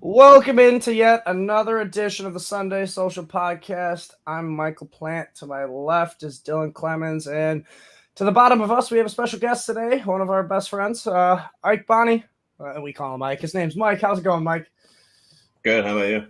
Welcome into yet another edition of the Sunday Social Podcast. I'm Michael Plant. To my left is Dylan Clemons, and to the bottom of us, we have a special guest today, one of our best friends, Ike Bonni. We call him Mike. His name's Mike. How's it going, Mike? Good. How about you?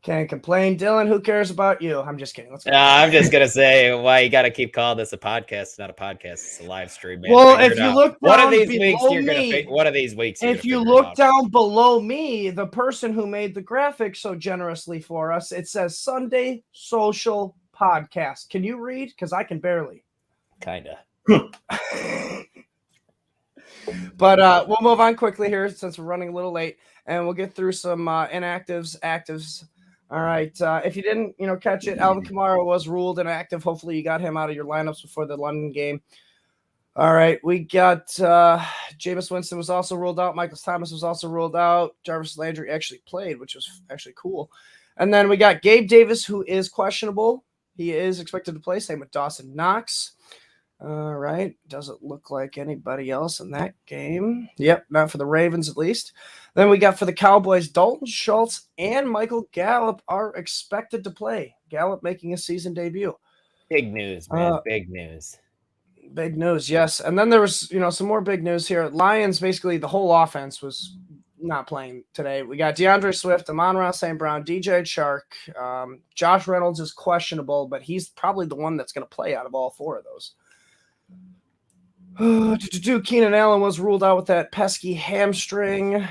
Can't complain. Dylan, who cares about you? I'm just kidding. Let's go. I'm just going to say why you got to keep calling this a podcast. It's not a podcast. It's a live stream. Man. Well, if you look down one of these weeks, below you're going to one of these weeks. If you look down below me, the person who made the graphic so generously for us, it says Sunday Social Podcast. Can you read? Because I can barely. Kinda. But we'll move on quickly here since we're running a little late, and we'll get through some inactives, actives. All right. If you didn't, catch it, Alvin Kamara was ruled inactive. Hopefully, you got him out of your lineups before the London game. All right. We got Jameis Winston was also ruled out. Michael Thomas was also ruled out. Jarvis Landry actually played, which was actually cool. And then we got Gabe Davis, who is questionable. He is expected to play. Same with Dawson Knox. All right. Doesn't look like anybody else in that game. Yep, not for the Ravens at least. Then we got for the Cowboys, Dalton Schultz and Michael Gallup are expected to play. Gallup making a season debut. Big news, man. Big news. Big news, yes. And then there was, some more big news here. Lions, basically the whole offense was not playing today. We got DeAndre Swift, Amon-Ra St. Brown, DJ Chark. Josh Reynolds is questionable, but he's probably the one that's going to play out of all four of those. Keenan Allen was ruled out with that pesky hamstring.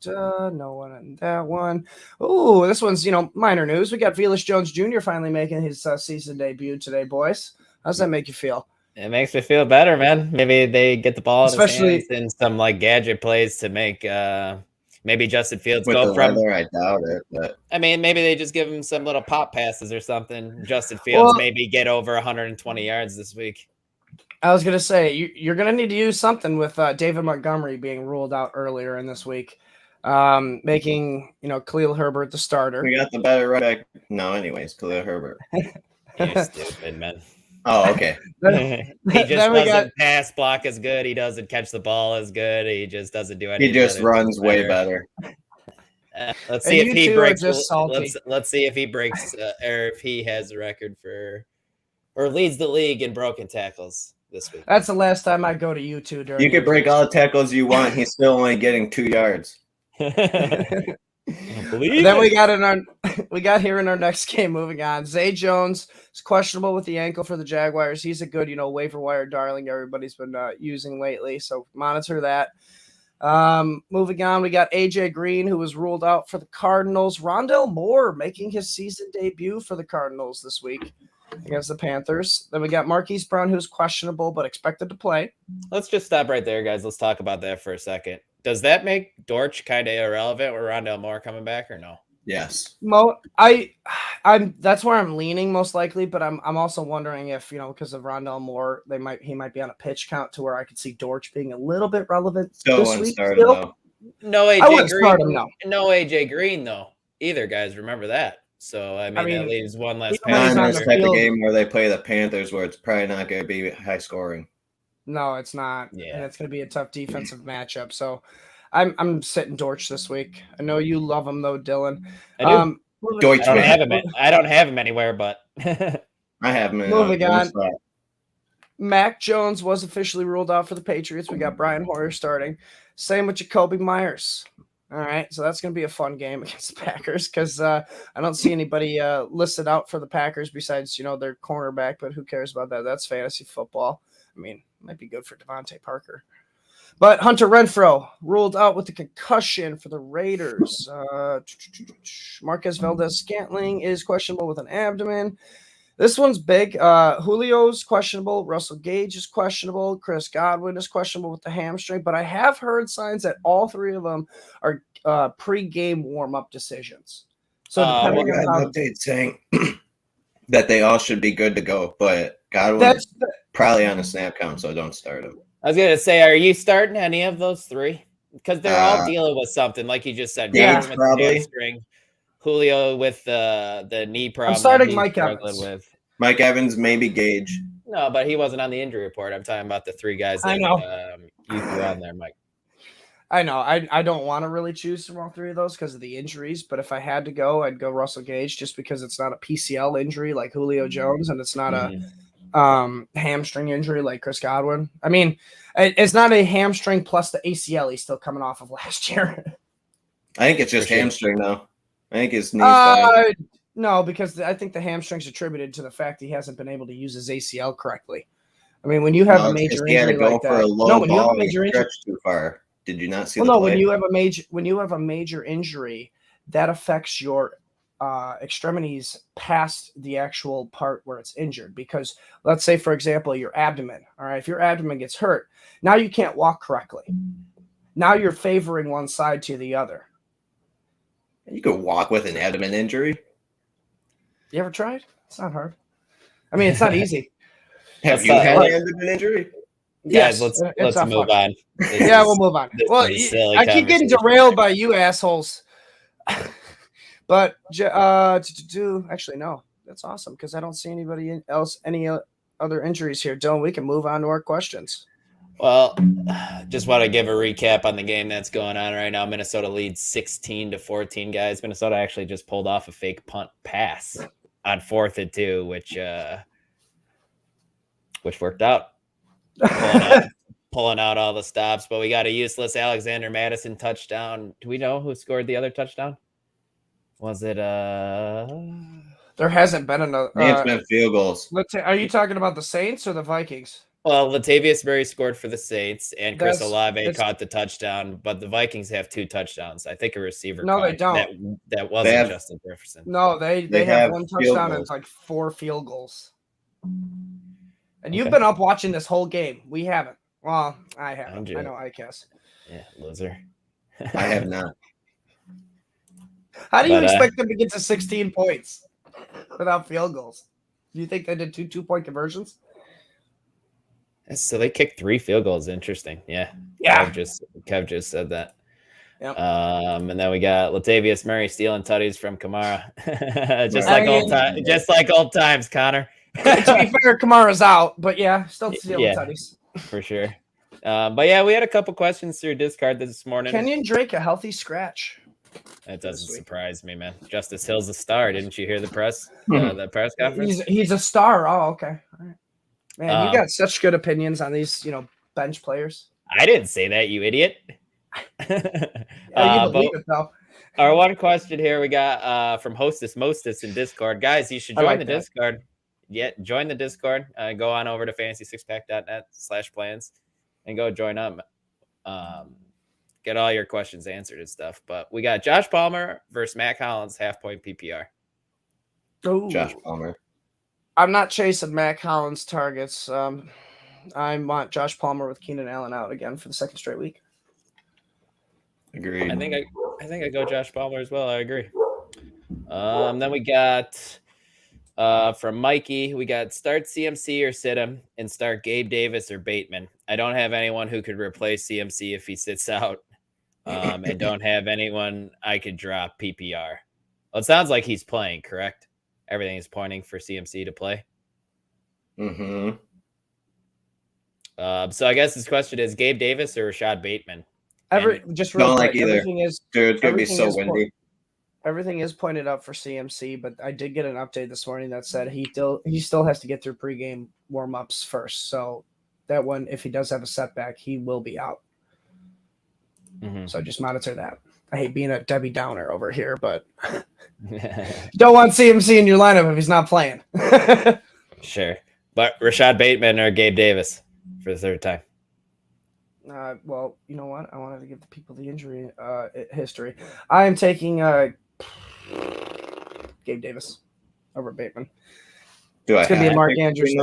No one in that one. Oh, this one's, minor news. We got Felix Jones Jr. finally making his season debut today, boys. How's that make you feel? It makes me feel better, man. Maybe they get the ball in his hands in some gadget plays to make maybe Justin Fields go from. I doubt it, but I mean, maybe they just give him some little pop passes or something. Justin Fields maybe get over 120 yards this week. I was going to say, you're going to need to use something with David Montgomery being ruled out earlier in this week, making, Khalil Herbert the starter. We got the better right back. No, anyways, Khalil Herbert. You're stupid, man. Oh, okay. He just doesn't pass block as good. He doesn't catch the ball as good. He just doesn't do anything. He just runs way better. Let's see if he breaks. Let's see if he breaks, or if he has a record for, or leads the league in broken tackles this week. That's the last time I go to you two. You could break all the tackles you want. He's still only getting 2 yards. Then we got here in our next game. Moving on, Zay Jones is questionable with the ankle for the Jaguars. He's a good, waiver wire darling everybody's been using lately, so monitor that. Moving on, we got AJ Green, who was ruled out for the Cardinals. Rondell Moore making his season debut for the Cardinals this week against the Panthers. Then we got Marquis Brown, who's questionable but expected to play. Let's just stop right there, guys. Let's talk about that for a second. Does that make Dortch kind of irrelevant with Rondell Moore coming back or no? Yes. I'm that's where I'm leaning most likely, but I'm also wondering if, because of Rondell Moore, he might be on a pitch count to where I could see Dortch being a little bit relevant this week. No AJ Green though. Either, guys, remember that. So I mean that leaves one less pass. It's type of game where they play the Panthers, where it's probably not going to be high scoring. No, it's not. Yeah, and it's going to be a tough defensive matchup. So I'm sitting Dortch this week. I know you love him though, Dylan. I do. I don't have him anywhere, but I have him. Moving on. Mac Jones was officially ruled out for the Patriots. We got Brian Hoyer starting. Same with Jacoby Myers. All right, so that's going to be a fun game against the Packers because I don't see anybody listed out for the Packers besides, their cornerback, but who cares about that? That's fantasy football. I mean, it might be good for Devontae Parker. But Hunter Renfrow ruled out with the concussion for the Raiders. Marquez Valdez-Scantling is questionable with an abdomen. This one's big. Julio's questionable. Russell Gage is questionable. Chris Godwin is questionable with the hamstring. But I have heard signs that all three of them are pre-game warm-up decisions. So depending on an update saying that they all should be good to go, but Godwin's probably on a snap count, so don't start him. I was going to say, are you starting any of those three? Because they're all dealing with something, like you just said. Yeah, with probably. Hamstring, Julio with the knee problem. I'm starting Mike Evans. Mike Evans, maybe Gage. No, but he wasn't on the injury report. I'm talking about the three guys that I know. You threw on there, Mike. I know. I don't want to really choose from all three of those because of the injuries. But if I had to go, I'd go Russell Gage just because it's not a PCL injury like Julio Jones, and it's not a hamstring injury like Chris Godwin. I mean, it's not a hamstring plus the ACL he's still coming off of last year. I think it's just hamstring though. I think his knees. No, because I think the hamstring's attributed to the fact he hasn't been able to use his ACL correctly. I mean, when you have a major injury like that, when you have a major injury, too far. Did you not see? Well, no. When you have a major injury, that affects your extremities past the actual part where it's injured. Because let's say, for example, your abdomen. All right, if your abdomen gets hurt, now you can't walk correctly. Now you're favoring one side to the other. You could walk with an abdomen injury. You ever tried? It's not hard. I mean, it's not easy. Have you had an abdomen injury? Yes, let's move on. We'll move on. Well, I keep getting derailed by you assholes. But actually, no, that's awesome because I don't see anybody else, any other injuries here. Dylan, we can move on to our questions. Well, just want to give a recap on the game that's going on right now. Minnesota leads 16-14, guys. Minnesota actually just pulled off a fake punt pass on 4th and 2, which worked out. Pulling out all the stops, but we got a useless Alexander Madison touchdown. Do we know who scored the other touchdown? Was it There hasn't been another. It's been field goals. Are you talking about the Saints or the Vikings? Well, Latavius Murray scored for the Saints, and Chris Olave caught the touchdown, but the Vikings have 2 touchdowns. I think a receiver. No, they don't. That wasn't Justin Jefferson. No, they have 1 touchdown and like 4 field goals. And you've been up watching this whole game. We haven't. Well, I haven't. I know I guess. Yeah, loser. I have not. How do you expect them to get to 16 points without field goals? Do you think they did 2 2-point conversions? So they kicked 3 field goals. Interesting. Yeah. Kev just said that. Yep. And then we got Latavius Murray stealing tutties from Kamara. Just like old times, Connor. To be fair, Kamara's out, but still stealing tutties. For sure. But we had a couple questions through Discord this morning. Kenyon Drake, a healthy scratch. That doesn't surprise me, man. Justice Hill's a star. Didn't you hear the press conference? He's a star. Oh, okay. All right. Man, you got such good opinions on these, bench players. I didn't say that, you idiot. You believe it, though. Our one question here we got from Hostess Mostess in Discord. Guys, you should join the Discord. Yeah, join the Discord. Go on over to fantasy6pack.net/plans and go join up. Get all your questions answered and stuff. But we got Josh Palmer versus Matt Collins, half-point PPR. Ooh. Josh Palmer. I'm not chasing Matt Collins targets. I want Josh Palmer with Keenan Allen out again for the 2nd straight week. Agreed. I think I go Josh Palmer as well. I agree. Then we got from Mikey, we got start CMC or sit him and start Gabe Davis or Bateman. I don't have anyone who could replace CMC if he sits out, and don't have anyone I could drop PPR. Well, it sounds like he's playing, correct? Everything is pointing for CMC to play. Mm-hmm. So I guess this question is Gabe Davis or Rashad Bateman? Just real quick, either. It's going to be so windy. Everything is pointed up for CMC, but I did get an update this morning that said he still has to get through pregame warm-ups first. So that one, if he does have a setback, he will be out. Mm-hmm. So just monitor that. I hate being a Debbie Downer over here, but don't want CMC in your lineup if he's not playing. Sure. But Rashad Bateman or Gabe Davis for the 3rd time? Well, you know what? I wanted to give the people the injury history. I am taking Gabe Davis over Bateman. It's going to be a Mark Andrews.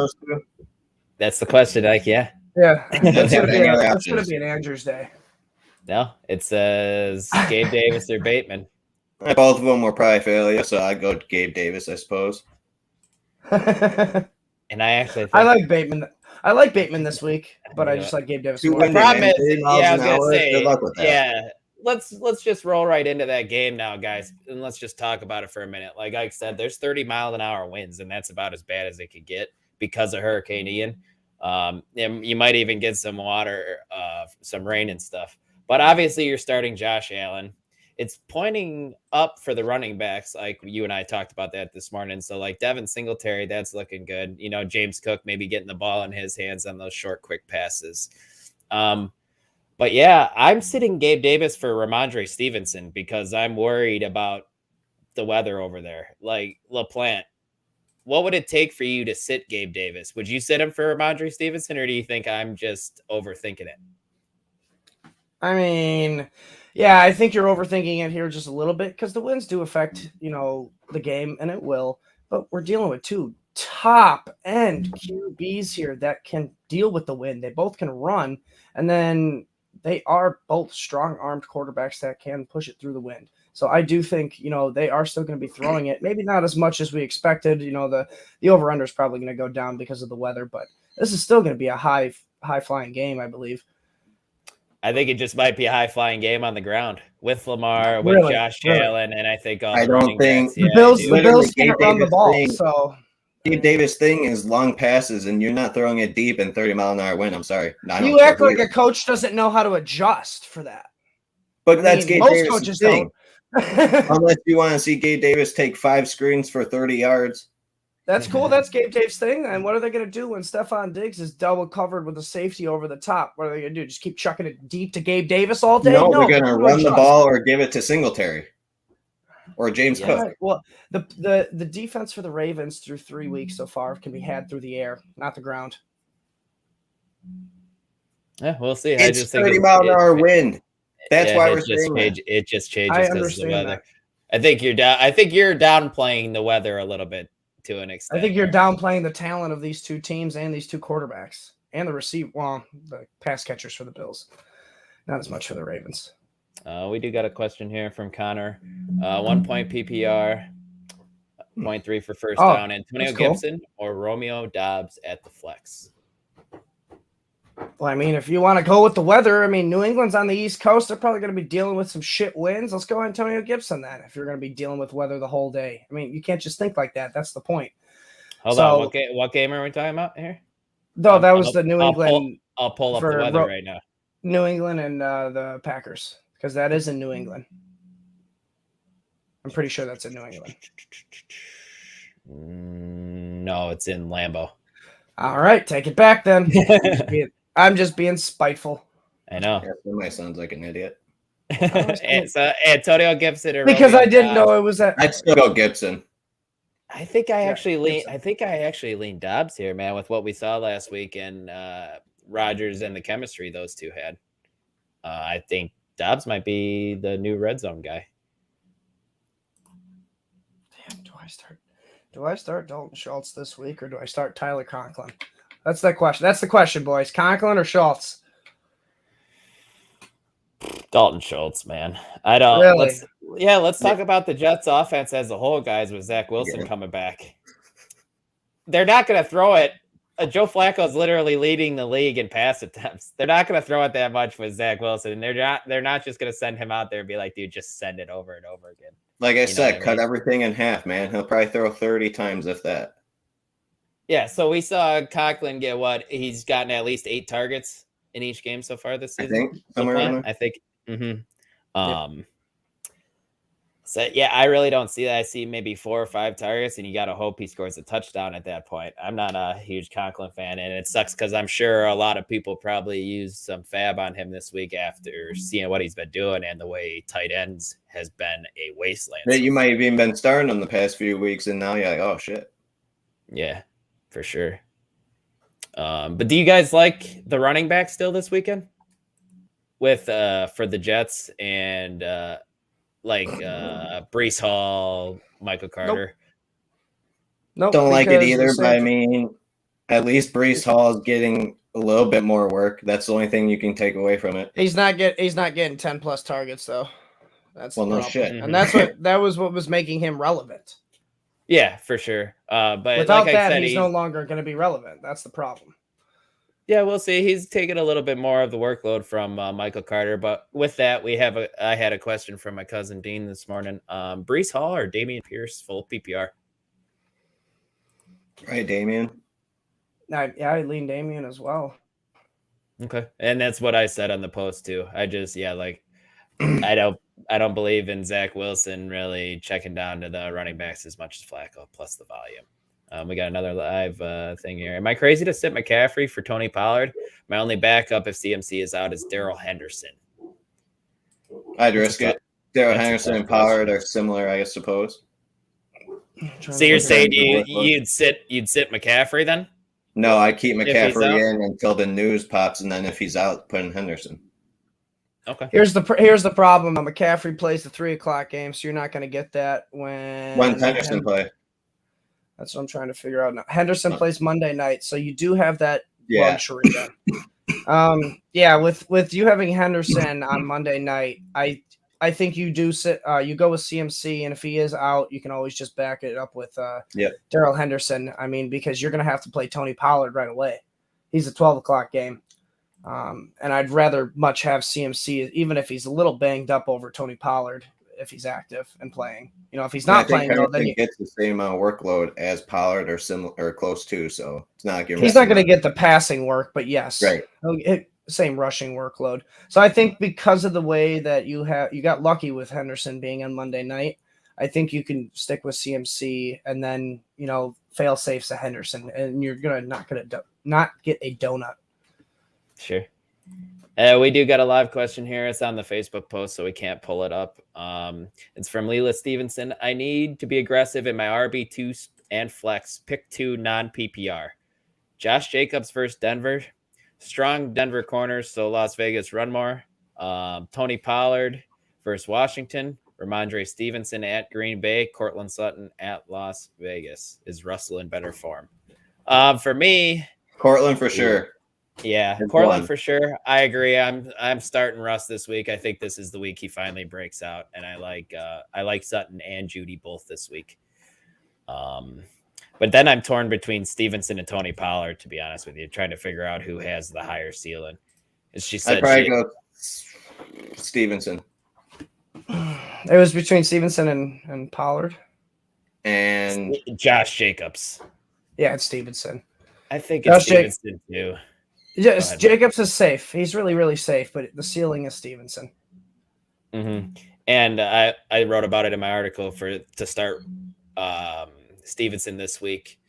That's the question, Ike. Yeah. Yeah. It's going to be an Andrews day. No, it says Gabe Davis or Bateman. Both of them were probably failure, so I'd go Gabe Davis, I suppose. And I actually think I like Bateman. I like Bateman this week, but I just like Gabe Davis. The problem is, I was gonna say, good luck with that. Let's just roll right into that game now, guys, and let's just talk about it for a minute. Like Ike said, there's 30-mile-an-hour winds, and that's about as bad as it could get because of Hurricane Ian. And you might even get some water, some rain and stuff. But obviously, you're starting Josh Allen. It's pointing up for the running backs, like you and I talked about that this morning. So, like Devin Singletary, that's looking good. You know, James Cook maybe getting the ball in his hands on those short, quick passes. But yeah, I'm sitting Gabe Davis for Ramondre Stevenson because I'm worried about the weather over there. Like LaPlant, what would it take for you to sit Gabe Davis? Would you sit him for Ramondre Stevenson, or do you think I'm just overthinking it? I mean, yeah, I think you're overthinking it here just a little bit because the winds do affect, the game, and it will. But we're dealing with two top-end QBs here that can deal with the wind. They both can run, and then they are both strong-armed quarterbacks that can push it through the wind. So I do think, they are still going to be throwing it. Maybe not as much as we expected. The over-under is probably going to go down because of the weather, but this is still going to be a high-flying game, I believe. I think it just might be a high-flying game on the ground with Lamar, with Josh Allen, and I think all the running backs. The Bills can't run the ball, so Gabe Davis thing is long passes, and you're not throwing it deep in 30-mile-an-hour wind. I'm sorry. You act like a coach doesn't know how to adjust for that. But that's Gabe Davis' thing. Unless you want to see Gabe Davis take 5 screens for 30 yards. That's cool. That's Gabe Davis' thing. And what are they going to do when Stephon Diggs is double covered with a safety over the top? What are they going to do? Just keep chucking it deep to Gabe Davis all day? No, they're going to run the ball or give it to Singletary or James Cook. Right. Well, the defense for the Ravens through 3 weeks so far can be had through the air, not the ground. Yeah, we'll see. It's 30-mile-an-hour wind. That's why we're saying that. It just changes because of the weather. I think you're downplaying the weather a little bit. To an extent. I think you're downplaying the talent of these two teams and these two quarterbacks and the pass catchers for the Bills. Not as much for the Ravens. We do got a question here from Connor. 1 point PPR, 0.3 for first down. Antonio Gibson or Romeo Doubs at the flex? Well, I mean, if you want to go with the weather, New England's on the East Coast. They're probably going to be dealing with some shit winds. Let's go Antonio Gibson then if you're going to be dealing with weather the whole day. You can't just think like that. That's the point. Hold on. What game are we talking about here? No, that was the New England. I'll pull up the weather right now. New England and the Packers because that is in New England. I'm pretty sure that's in New England. No, it's in Lambeau. All right, take it back then. I'm just being spiteful. I know. Yeah, somebody sounds like an idiot. It's Antonio Gibson or because I didn't know it was that. I'd still go Gibson. I think I actually lean Dobbs here, man, with what we saw last week and Rodgers and the chemistry those two had. I think Dobbs might be the new red zone guy. Damn, do I start Dalton Schultz this week or do I start Tyler Conklin? That's the question. That's the question, boys. Conklin or Schultz? Dalton Schultz, man. I don't. Really? Let's talk about the Jets' offense as a whole, guys. With Zach Wilson coming back, they're not going to throw it. Joe Flacco is literally leading the league in pass attempts. They're not going to throw it that much with Zach Wilson, and they're not just going to send him out there and be like, "Dude, just send it over and over again." Like I said, cut everything in half, man. He'll probably throw 30 times if that. Yeah, so we saw Conklin get what? He's gotten at least 8 targets in each game so far this season. I think somewhere around there. I think. Mm-hmm. So yeah, I really don't see that. I see maybe 4 or 5 targets, and you got to hope he scores a touchdown at that point. I'm not a huge Conklin fan, and it sucks because I'm sure a lot of people probably used some fab on him this week after seeing what he's been doing and the way tight ends has been a wasteland. That you might have even been starting them the past few weeks, and now you're like, oh shit. Yeah, for sure. But do you guys like the running back still this weekend? With for the Jets and Breece Hall, Michael Carter. Nope, don't like it either, but at least Breece Hall is getting a little bit more work. That's the only thing you can take away from it. He's not getting 10 plus targets though. That's no shit. And that was what was making him relevant. Yeah, for sure. But without like that, I said, he's no longer going to be relevant. That's the problem. Yeah, we'll see. He's taking a little bit more of the workload from Michael Carter. But with that, I had a question from my cousin Dean this morning. Breece Hall or Damian Pierce, full PPR? Right, Damien. I lean Damien as well. Okay, and that's what I said on the post too. I just like I don't believe in Zach Wilson really checking down to the running backs as much as Flacco plus the volume. We got another live thing here. Am I crazy to sit McCaffrey for Tony Pollard? My only backup if CMC is out is Darrell Henderson. I'd risk it. Darrell Henderson and Pollard are similar, I suppose. So you're saying you'd sit McCaffrey then? No, I keep McCaffrey in until the news pops, and then if he's out, put in Henderson. Okay. Here's the problem. McCaffrey plays the 3:00 game, so you're not going to get that when Henderson play. That's what I'm trying to figure out now. Henderson plays Monday night, so you do have that luxury then. With you having Henderson on Monday night, I think you do sit. You go with CMC, and if he is out, you can always just back it up with Darrell Henderson. I mean, because you're going to have to play Tony Pollard right away. He's a 12:00 game, and I'd rather much have CMC, even if he's a little banged up, over Tony Pollard if he's active and playing. If he's not playing, then he gets the same amount of workload as Pollard or similar or close to. So it's not giving. He's not going to get the passing work, but yes, right. Same rushing workload. So I think because of the way that you got lucky with Henderson being on Monday night, I think you can stick with CMC and then fail safes to Henderson, and you're not gonna get a donut. Sure. We do got a live question here. It's on the Facebook post, so we can't pull it up. It's from Leela Stevenson. I need to be aggressive in my RB2 and flex. Pick 2 non-PPR. Josh Jacobs versus Denver. Strong Denver corners, so Las Vegas run more. Tony Pollard versus Washington. Ramondre Stevenson at Green Bay. Cortland Sutton at Las Vegas. Is Russell in better form? For me, Cortland for sure. Yeah, Cortland for sure. I agree. I'm starting Russ this week. I think this is the week he finally breaks out, and I like Sutton and Judy both this week. But then I'm torn between Stevenson and Tony Pollard, to be honest with you, trying to figure out who has the higher ceiling. As she said, I'd probably go Stevenson. It was between Stevenson and Pollard. And Josh Jacobs. Yeah, it's Stevenson. I think it's Stevenson too. Yes, Jacobs is safe. He's really, really safe, but the ceiling is Stevenson. Mm-hmm. And I wrote about it in my article to start Stevenson this week.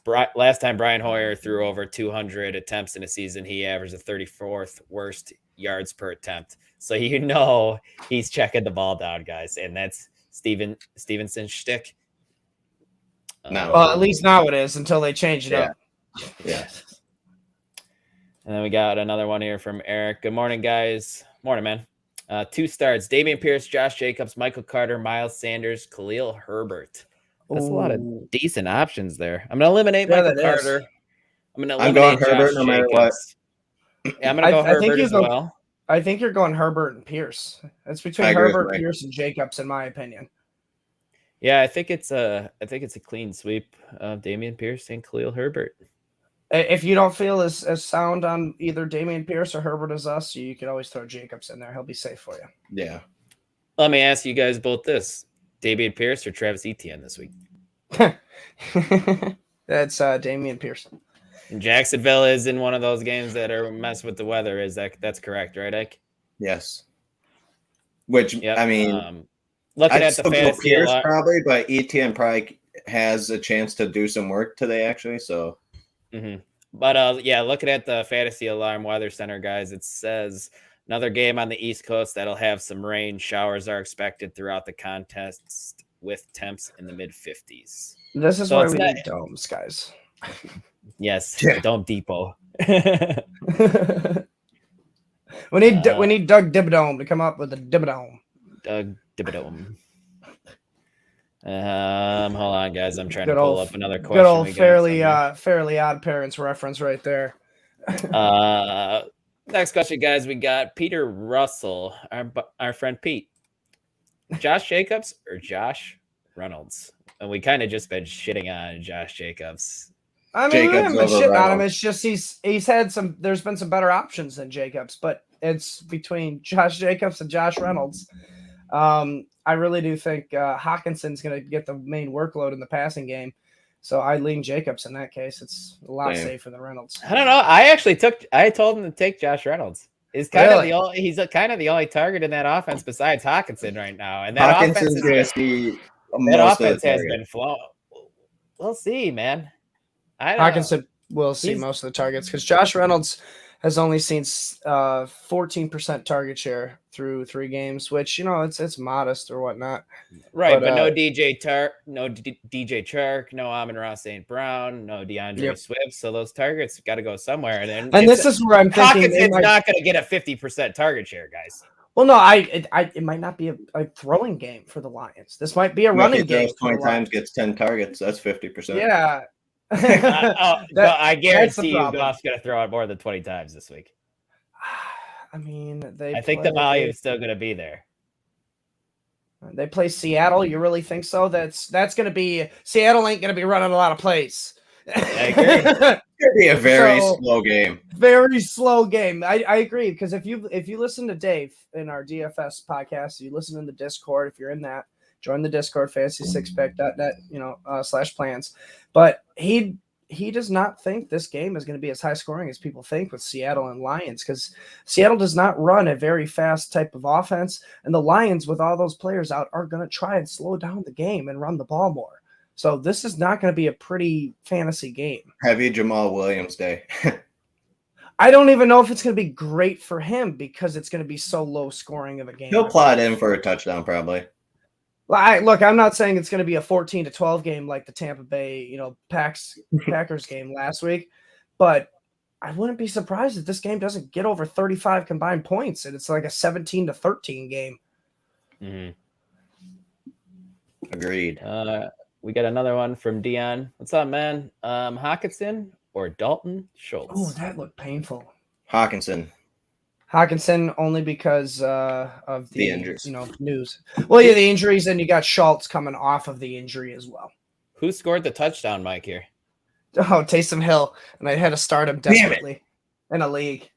Last time Brian Hoyer threw over 200 attempts in a season, he averaged the 34th worst yards per attempt. So he's checking the ball down, guys, and that's Stevenson's shtick. No, well, at least now it is until they change it up. Yeah. And then we got another one here from Eric. Good morning, guys. Morning, man. 2 starts: Damien Pierce, Josh Jacobs, Michael Carter, Miles Sanders, Khalil Herbert. That's a lot of decent options there. I'm gonna eliminate Michael Carter. I'm gonna eliminate Herbert no matter what. Yeah, I'm gonna go Herbert as well. I think you're going Herbert and Pierce. It's between Herbert, Pierce, and Jacobs, in my opinion. Yeah, I think it's a clean sweep of Damien Pierce and Khalil Herbert. If you don't feel as sound on either Damien Pierce or Herbert as us, you can always throw Jacobs in there. He'll be safe for you. Yeah. Let me ask you guys both this: Damien Pierce or Travis Etienne this week? That's Damien Pierce. And Jacksonville is in one of those games that are messed with the weather. That's correct, right, Ike? Yes. Which I mean, looking at the fantasy Pierce probably, but Etienne probably has a chance to do some work today, actually. So. Mm-hmm. But looking at the Fantasy Alarm Weather Center, guys, it says another game on the East Coast that'll have some rain. Showers are expected throughout the contest with temps in the mid-50s. This is why we need domes, guys. Yes, Dome Depot. we need Doug Dibadome to come up with a Dibadome. Doug Dibadome. Hold on, guys. I'm trying to pull up another question. Good old Fairly Odd Parents reference right there. Next question, guys. We got Peter Russell, our friend Pete. Josh Jacobs or Josh Reynolds? And we kind of just been shitting on Josh Jacobs. I mean, we haven't been shitting on him. It's just he's had some. There's been some better options than Jacobs, but it's between Josh Jacobs and Josh Reynolds. I really do think Hawkinson's going to get the main workload in the passing game. So I lean Jacobs in that case. It's a lot safer than Reynolds. I don't know. I told him to take Josh Reynolds. He's kind of the only target in that offense besides Hawkinson right now. And that Hawkinson's going to see that offense has been flowing. We'll see, man. Hawkinson will see most of the targets because Josh Reynolds has only seen 14% target share through 3 games, which, it's modest or whatnot. Right, but no DJ Chark, no Amon-Ra St. Brown, no DeAndre Swift. So those targets got to go somewhere. And this is where I'm thinking Hawkinson's not going to get a 50% target share, guys. Well, no, it might not be a throwing game for the Lions. This might be a running game. 20 times, gets 10 targets. That's 50%. Yeah. I guarantee you Goff's going to throw it more than 20 times this week. I mean, I think the volume is still going to be there. They play Seattle. You really think so? That's going to be Seattle ain't going to be running a lot of plays. I agree. It's going to be a very slow game. Very slow game. I agree because if you listen to Dave in our DFS podcast, you listen in the Discord. If you're in that, join the Discord, fantasy6pack.net, /plans. But he does not think this game is going to be as high scoring as people think with Seattle and Lions because Seattle does not run a very fast type of offense. And the Lions, with all those players out, are going to try and slow down the game and run the ball more. So this is not going to be a pretty fantasy game. Heavy Jamal Williams day. I don't even know if it's going to be great for him because it's going to be so low scoring of a game. He'll plot in for a touchdown probably. Look, I'm not saying it's going to be a 14-12 game like the Tampa Bay, Packers game last week, but I wouldn't be surprised if this game doesn't get over 35 combined points and it's like a 17-13 game. Mm-hmm. Agreed. We got another one from Dion. What's up, man? Hawkinson or Dalton Schultz? Oh, that looked painful. Hawkinson only because of the injuries. News. Well, yeah, the injuries, and you got Schultz coming off of the injury as well. Who scored the touchdown, Mike, here? Oh, Taysom Hill, and I had to start him desperately in a league.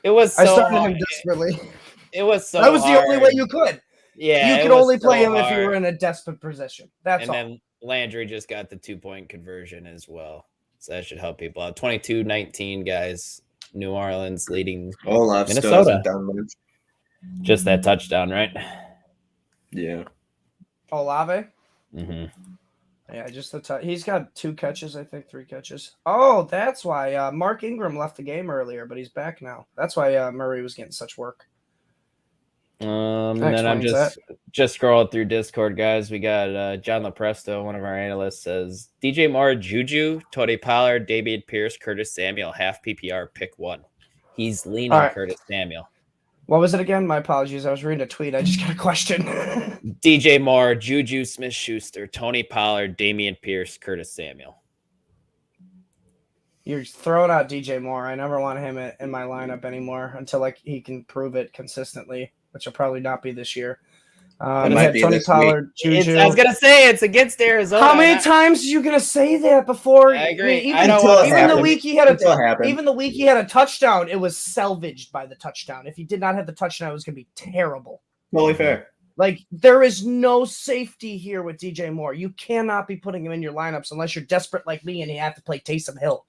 I started him desperately. It was so that was hard. the only way you could. Yeah, you could only play him if you were in a desperate position. That's all. And then Landry just got the 2-point conversion as well. So that should help people out. 22-19, guys. New Orleans leading Minnesota. Just that touchdown, right? Yeah. Olave? Mm-hmm. Yeah, just the he's got 2 catches, I think 3 catches. Oh, that's why Mark Ingram left the game earlier, but he's back now. That's why Murray was getting such work. And then I'm just scrolling through Discord, guys. We got John LaPresto, one of our analysts, says DJ Moore, Juju, Tony Pollard, Damien Pierce, Curtis Samuel, half PPR, pick 1. He's leaning Curtis Samuel. What was it again? My apologies. I was reading a tweet. I just got a question. DJ Moore, Juju Smith-Schuster, Tony Pollard, Damien Pierce, Curtis Samuel. You're throwing out DJ Moore. I never want him in my lineup anymore until he can prove it consistently, which will probably not be this year. Tony Pollard, Juju. I was gonna say it's against Arizona. How many times are you gonna say that before? I agree. Even the week he had a touchdown, it was salvaged by the touchdown. If he did not have the touchdown, it was gonna be terrible. Totally fair. There is no safety here with DJ Moore. You cannot be putting him in your lineups unless you're desperate like me and you have to play Taysom Hill.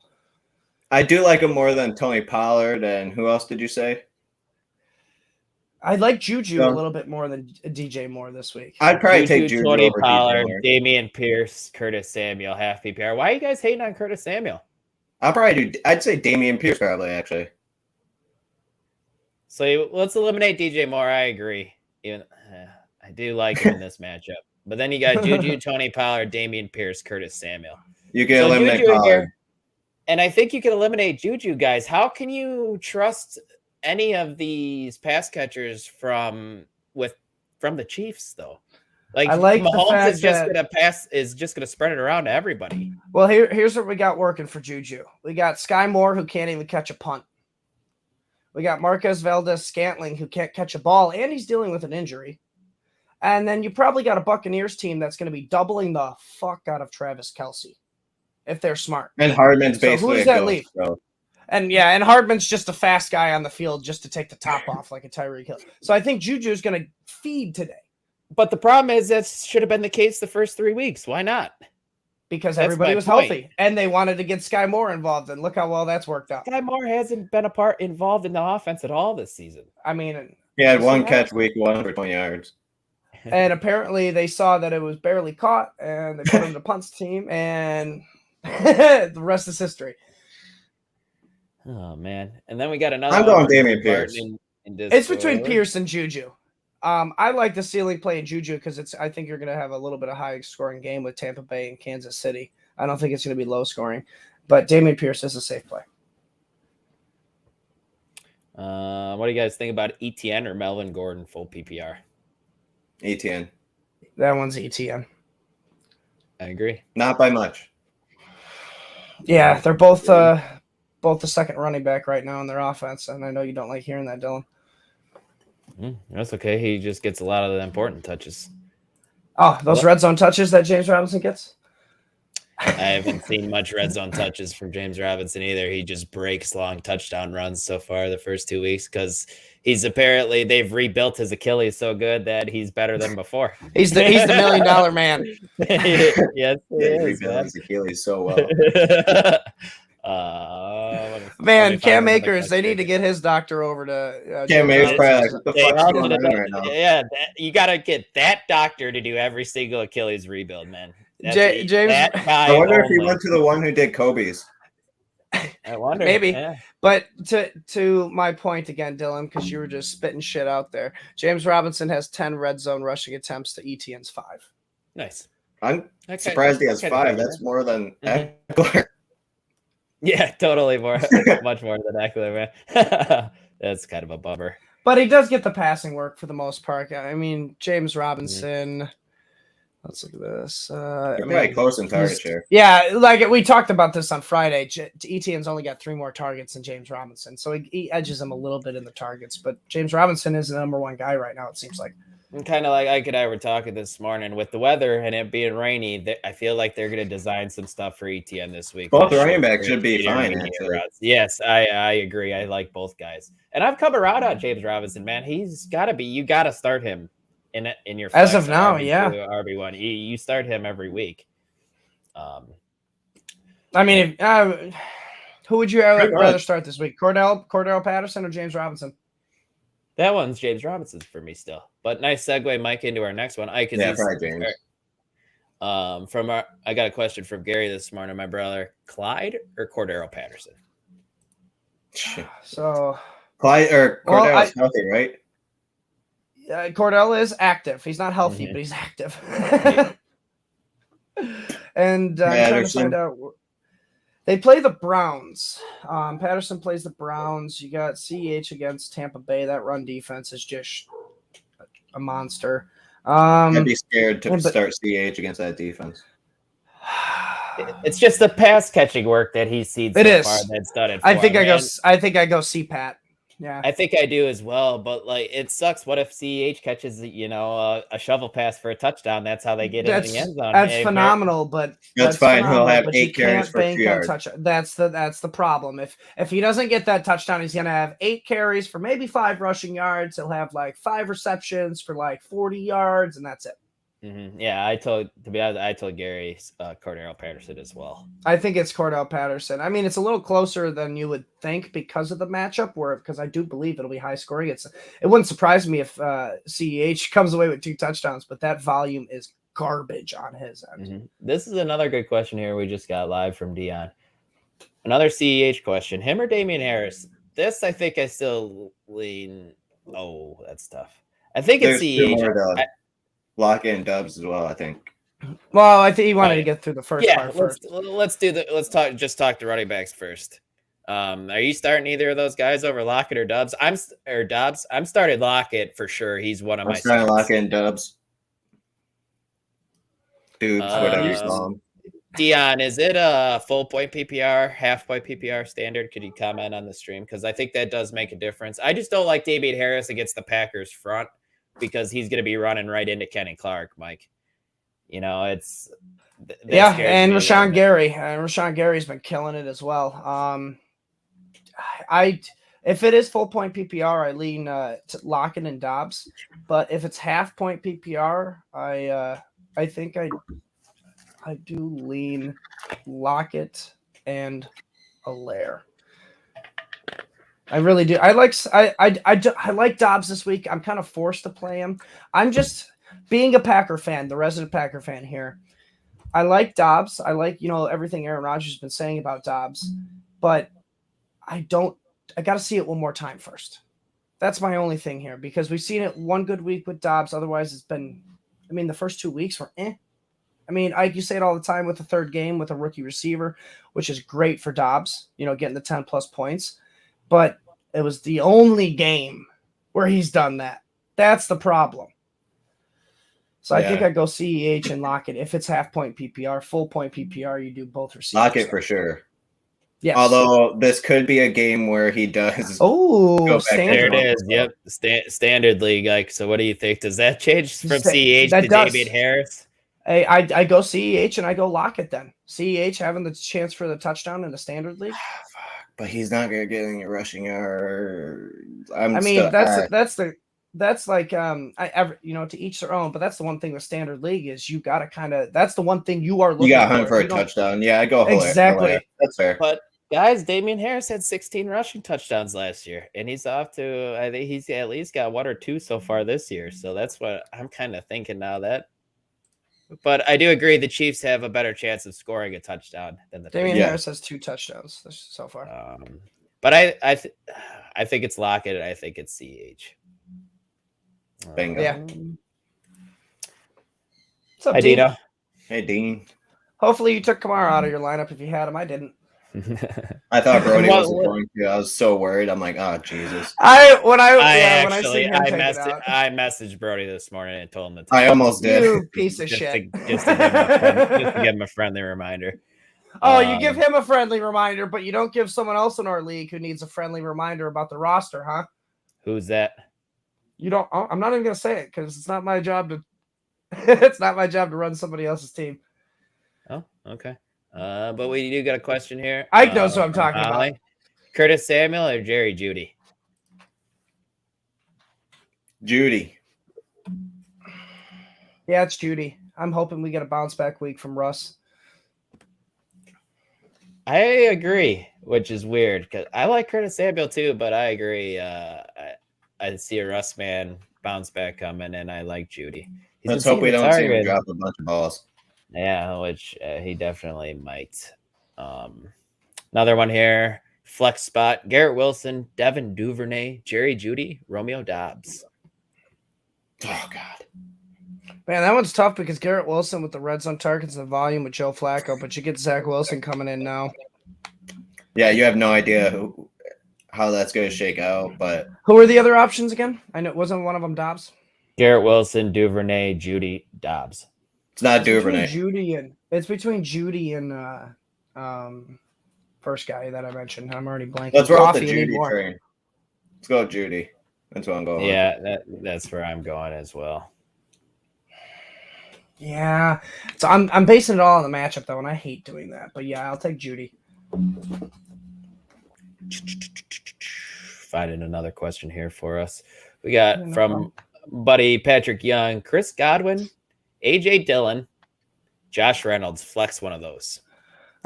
I do like him more than Tony Pollard, and who else did you say? I like Juju a little bit more than DJ Moore this week. I'd probably take Juju Tony over Pollard, Damien Pierce, Curtis Samuel, half PPR. Why are you guys hating on Curtis Samuel? I'd say Damien Pierce probably, actually. So let's eliminate DJ Moore. I agree. I do like him in this matchup. But then you got Juju, Tony Pollard, Damien Pierce, Curtis Samuel. You can eliminate Pollard. And I think you can eliminate Juju, guys. How can you trust any of these pass catchers from the Chiefs, though? I like Mahomes is just gonna spread it around to everybody. Well, here's what we got working for Juju. We got Sky Moore, who can't even catch a punt. We got Marquez Valdes-Scantling, who can't catch a ball, and he's dealing with an injury. And then you probably got a Buccaneers team that's going to be doubling the fuck out of Travis Kelce, if they're smart. And Hardman's basically who does that leave? And Hardman's just a fast guy on the field just to take the top off like a Tyreek Hill. So I think Juju's going to feed today. But the problem is that should have been the case the first 3 weeks. Why not? because everybody was healthy and they wanted to get Sky Moore involved. And look how well that's worked out. Sky Moore hasn't been involved in the offense at all this season. I mean, he had one catch week 1 for 20 yards. And apparently they saw that it was barely caught and they put him in the punts team, and the rest is history. Oh, man. And then we got another. I'm going Damien Pierce. It's between Pierce and Juju. I like the ceiling play in Juju because I think you're going to have a little bit of high scoring game with Tampa Bay and Kansas City. I don't think it's going to be low scoring, but Damien Pierce is a safe play. What do you guys think about ETN or Melvin Gordon full PPR? ETN. That one's ETN. I agree. Not by much. Yeah, they're both the second running back right now in their offense, and I know you don't like hearing that, Dylan. That's okay. He just gets a lot of the important touches. Oh, those red zone touches that James Robinson gets? I haven't seen much red zone touches from James Robinson either. He just breaks long touchdown runs so far the first 2 weeks because they've rebuilt his Achilles so good that he's better than before. He's the $1 million man. Yes, he rebuilt his Achilles so well. Man, Cam Akers, they need to get his doctor over to Cam Akers probably like, what the fuck's going on right now? Yeah, you got to get that doctor to do every single Achilles rebuild, man. James, I wonder if he went to the one who did Kobe's. I wonder. Maybe. Yeah. But to my point again, Dylan, because you were just spitting shit out there. James Robinson has 10 red zone rushing attempts to ETN's 5. Nice. I'm surprised he has 5. That's more than Eckler. Yeah, totally much more than Eckler, man. That's kind of a bummer. But he does get the passing work for the most part. I mean, James Robinson. Let's look at this. Probably close in target share. Yeah, like we talked about this on Friday. ETN's only got 3 more targets than James Robinson, so he edges him a little bit in the targets. But James Robinson is the number 1 guy right now, it seems like. And kind of like Ike and I were talking this morning with the weather and it being rainy. I feel like they're going to design some stuff for ETN this week. Both the running backs should be fine. Yes, I agree. I like both guys, and I've come around on James Robinson. Man, he's got to be. You got to start him in your as of now. RB1. You start him every week. I mean, who would you rather start this week? Cordell Patterson or James Robinson? That one's James Robinson for me still. But nice segue, Mike, into our next one. Ike is James. I got a question from Gary this morning, my brother. Clyde or Cordero Patterson? So Clyde or Cordell's healthy, right? Cordell is active. He's not healthy, but he's active. And I'm trying to find out. They play the Browns. Patterson plays the Browns. You got CEH against Tampa Bay. That run defense is just a monster. I'd be scared to start CEH against that defense. It's just the pass catching work that he's seen so far that's done it. I think I go CPAT. Yeah, I think I do as well. But like, it sucks. What if CEH catches, a shovel pass for a touchdown? That's how they get into the end zone. That's phenomenal. But that's fine. He'll have 8 carries for 2 yards. That's the problem. If he doesn't get that touchdown, he's gonna have 8 carries for maybe 5 rushing yards. He'll have like 5 receptions for like 40 yards, and that's it. Mm-hmm. Yeah, I told Gary Cordero Patterson as well. I think it's Cordell Patterson. I mean, it's a little closer than you would think because of the matchup. Because I do believe it'll be high scoring. It wouldn't surprise me if CEH comes away with 2 touchdowns, but that volume is garbage on his end. Mm-hmm. This is another good question here. We just got live from Dion. Another CEH question: him or Damien Harris? This I think I still lean. Oh, that's tough. I think it's CEH. Lock in Dubs as well, I think. Well, I think he wanted to get through the first part first. Let's talk to running backs first. Are you starting either of those guys over Lockett or Dubs? I'm starting Lockett for sure. He's one of my starting Lockett and Dubs. Dudes, whatever you call them. Dion, is it a full point PPR, half point PPR standard? Could you comment on the stream? Because I think that does make a difference. I just don't like Damien Harris against the Packers front, because he's going to be running right into Kenny Clark, Mike. It's and Rashawn Gary. Rashawn Gary's been killing it as well. If it is full point PPR, I lean to Lockett and Dobbs. But if it's half point PPR, I think I do lean Lockett and Allaire. I really do. I like Dobbs this week. I'm kind of forced to play him. I'm just being a Packer fan, the resident Packer fan here. I like Dobbs. I like, everything Aaron Rodgers has been saying about Dobbs, but I got to see it one more time first. That's my only thing here, because we've seen it one good week with Dobbs. Otherwise, it's been, the first 2 weeks were eh. You say it all the time with the third game with a rookie receiver, which is great for Dobbs, getting the 10 plus points. But it was the only game where he's done that. That's the problem. So I think I'd go CEH and Lockett. If it's half-point PPR, full-point PPR, you do both receivers. Lockett for sure. Yes. Although this could be a game where he does. Oh, standard. There it is. Yep, standard league. So what do you think? Does that change from CEH to Damien Harris? I go CEH and I go Lockett then. CEH having the chance for the touchdown in the standard league. But he's not going to get any rushing yards. That's like to each their own. But that's the one thing with standard league is you got to that's the one thing you are looking. You got to hunt for a touchdown. Yeah, I go exactly. Hilaire. That's fair. But guys, Damien Harris had 16 rushing touchdowns last year, and he's off to. I think he's at least got 1 or 2 so far this year. So that's what I'm kind of thinking now. But I do agree the Chiefs have a better chance of scoring a touchdown than the Damien Harris has 2 touchdowns so far. But I think it's Lockett and I think it's CH. Bingo. Yeah. What's up, Hi, Dean? Dino. Hey, Dean. Hopefully you took Kamara out of your lineup if you had him. I didn't. I thought Brody wasn't going to. I was so worried. I'm like, oh Jesus. I messaged Brody this morning and told him to. I almost did. You piece of shit. Just to give him a friendly reminder. Oh, you give him a friendly reminder, but you don't give someone else in our league who needs a friendly reminder about the roster, huh? Who's that? You don't. I'm not even gonna say it because it's not my job to. It's not my job to run somebody else's team. Oh, okay. But we do got a question here. Ike knows what I'm talking about. Curtis Samuel or Jerry Jeudy? Jeudy. Yeah, it's Jeudy. I'm hoping we get a bounce back week from Russ. I agree, which is weird because I like Curtis Samuel too, but I agree. I see a Russ man bounce back coming, and I like Jeudy. Let's hope we don't see him drop a bunch of balls. Yeah, which he definitely might. Another one here. Flex spot. Garrett Wilson, Devin Duvernay, Jerry Jeudy, Romeo Dobbs. Oh, God. Man, that one's tough because Garrett Wilson with the red zone targets and the volume with Joe Flacco, but you get Zach Wilson coming in now. Yeah, you have no idea how that's going to shake out. But who are the other options again? I know wasn't one of them Dobbs. Garrett Wilson, Duvernay, Jeudy, Dobbs. It's not Duvernay. It's between Jeudy and first guy that I mentioned. I'm already blanking. Let's roll the Jeudy train. Let's go Jeudy. That's what I'm going. Yeah, that's where I'm going as well. Yeah, so I'm basing it all on the matchup though, and I hate doing that. But yeah, I'll take Jeudy. Finding another question here for us. We got from buddy Patrick Young, Chris Godwin, AJ Dillon, Josh Reynolds. Flex one of those.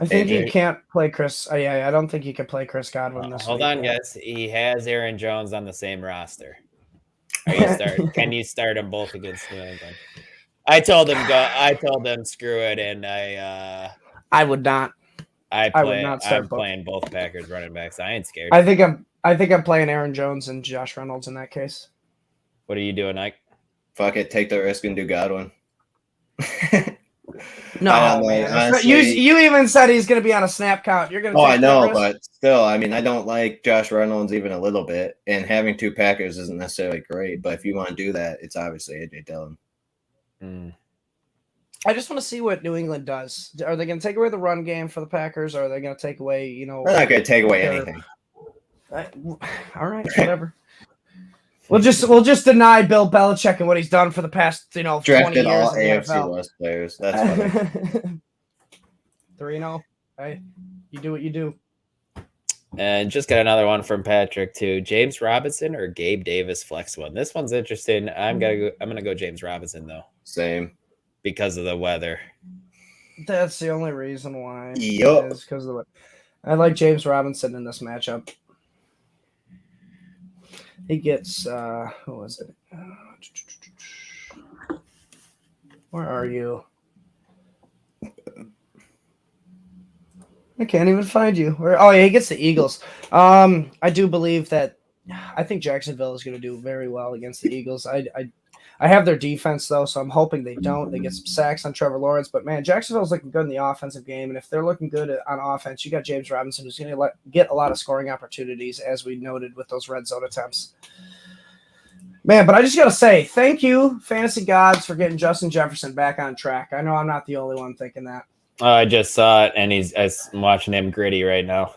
I think you can't play Chris. Yeah, I don't think you can play Chris Godwin this Hold week. on, guys. He has Aaron Jones on the same roster. Can you start them both against New England? I told them screw it, and I would not. I'm playing both Packers running backs. I ain't scared. I think I'm playing Aaron Jones and Josh Reynolds in that case. What are you doing, Ike? Fuck it, take the risk and do Godwin. No, man. Honestly, you even said he's going to be on a snap count. You're going to. Oh, I know, but still, I mean, I don't like Josh Reynolds even a little bit, and having 2 Packers isn't necessarily great. But if you want to do that, it's obviously AJ Dillon. I just want to see what New England does. Are they going to take away the run game for the Packers, or are they going to take away? They're not going to take away anything. All right, whatever. We'll just deny Bill Belichick and what he's done for the past 20 drafted years all in the AFC NFL. West players. That's funny. 3-0. Hey, you do what you do. And just got another one from Patrick too. James Robinson or Gabe Davis flex one. This one's interesting. I'm gonna go James Robinson though. Same. Because of the weather. That's the only reason why. Yup. Is because of the. I like James Robinson in this matchup. He gets who was it? Where are you? I can't even find you. Oh yeah, he gets the Eagles. I do believe that. I think Jacksonville is going to do very well against the Eagles. I have their defense though, so I'm hoping they don't. They get some sacks on Trevor Lawrence, but man, Jacksonville's looking good in the offensive game, and if they're looking good on offense, you got James Robinson who's going to get a lot of scoring opportunities, as we noted with those red zone attempts. Man, but I just got to say, thank you, fantasy gods, for getting Justin Jefferson back on track. I know I'm not the only one thinking that. I just saw it, and I'm watching him gritty right now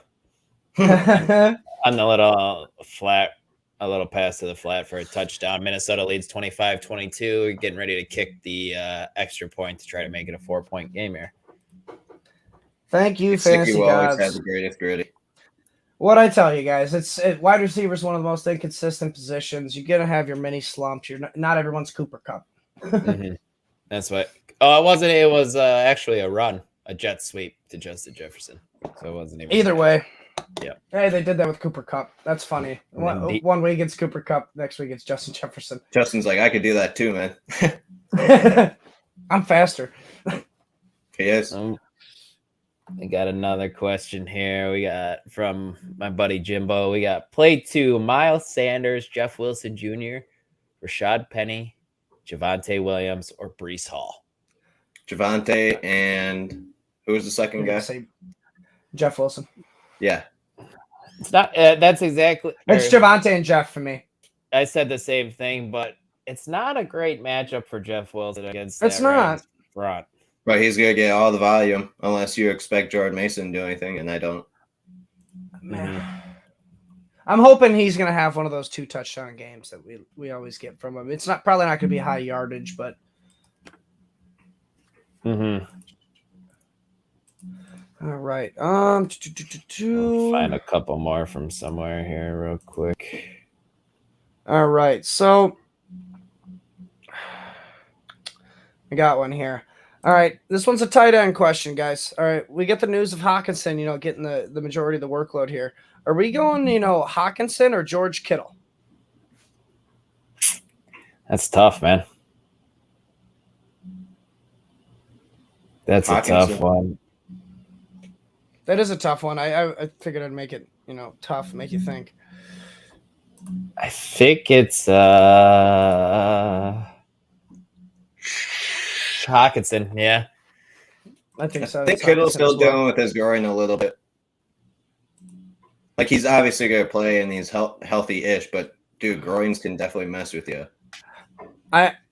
on the little flat. A little pass to the flat for a touchdown. Minnesota leads 25-22. Getting ready to kick the extra point to try to make it a 4-point game here. Thank you, fantasy gods. Always has the greatest gritty. What I tell you guys, wide receiver is one of the most inconsistent positions. You're gonna have your mini slumps. You're not everyone's Cooper Kupp. Mm-hmm. That's what. Oh, it wasn't. It was actually a run, a jet sweep to Justin Jefferson. So it wasn't even. Either way. Yeah. Hey, they did that with Cooper Kupp. That's funny. One week it's Cooper Kupp, next week it's Justin Jefferson. Justin's like, I could do that too, man. I'm faster. He is. We got another question here. We got from my buddy Jimbo. We got play 2, Miles Sanders, Jeff Wilson Jr., Rashad Penny, Javonte Williams, or Breece Hall. Javonte and who was the second guy? Jeff Wilson. Yeah. It's not. That's exactly. It's Javonte and Jeff for me. I said the same thing, but it's not a great matchup for Jeff Wilson against. It's not. Front. But he's gonna get all the volume unless you expect Jordan Mason to do anything, and I don't. Man. I'm hoping he's gonna have one of those 2 touchdown games that we always get from him. It's probably not gonna be high yardage, but. Mm-hmm. All right. I'll find a couple more from somewhere here real quick. All right. So I got one here. All right. This one's a tight end question, guys. All right. We get the news of Hawkinson, getting the majority of the workload here. Are we going, Hawkinson or George Kittle? That's tough, man. That's Hawkinson. A tough one. That is a tough one. I figured I'd make it, tough, make you think. I think it's Hawkinson, yeah. I think so. I think Kittle's still dealing with his groin a little bit. Like, he's obviously going to play and he's healthy-ish, but, dude, groins can definitely mess with you.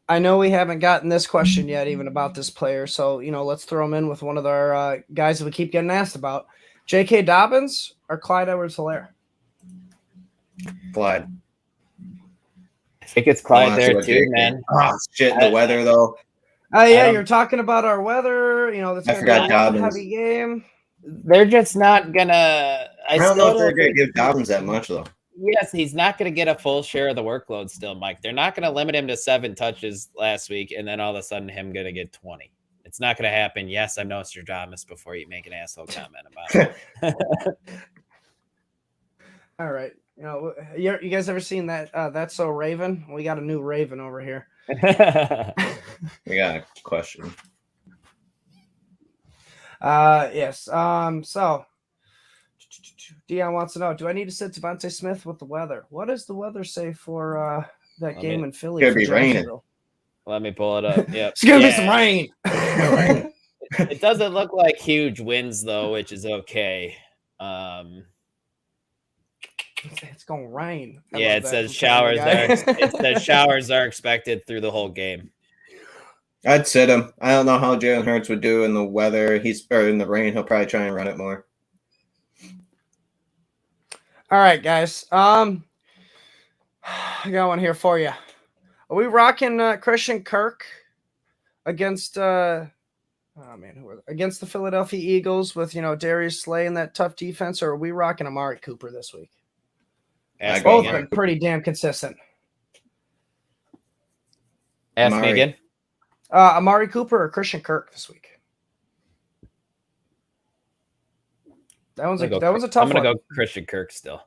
I know we haven't gotten this question yet even about this player, so, let's throw him in with one of our guys that we keep getting asked about. J.K. Dobbins or Clyde Edwards-Helaire? Clyde. I think it's Clyde there too, man. Oh, shit, the weather, though. Yeah, you're talking about our weather. That's I forgot Dobbins. Heavy game. They're just not going to – I don't know if they're going to give Dobbins that much, though. Yes, he's not going to get a full share of the workload still, Mike. They're not going to limit him to 7 touches last week and then all of a sudden him going to get 20. It's not going to happen. Yes, I'm Nostradamus before you make an asshole comment about it. All right. You guys ever seen that That's So Raven? We got a new Raven over here. We got a question. Yes. So Dion wants to know, do I need to sit Devontae Smith with the weather? What does the weather say for that game in Philly? It's going to be raining. Let me pull it up. Yep. It's going to be some rain. It doesn't look like huge winds, though, which is okay. It's going to rain. Yeah, it says showers. It says showers are expected through the whole game. I'd sit him. I don't know how Jalen Hurts would do in the weather. Or in the rain. He'll probably try and run it more. All right, guys. I got one here for you. Are we rocking Christian Kirk against against the Philadelphia Eagles with Darius Slay and that tough defense, or are we rocking Amari Cooper this week? Both been pretty damn consistent. Ask me again. Amari Cooper or Christian Kirk this week? That was a tough I'm gonna one. go Christian Kirk still.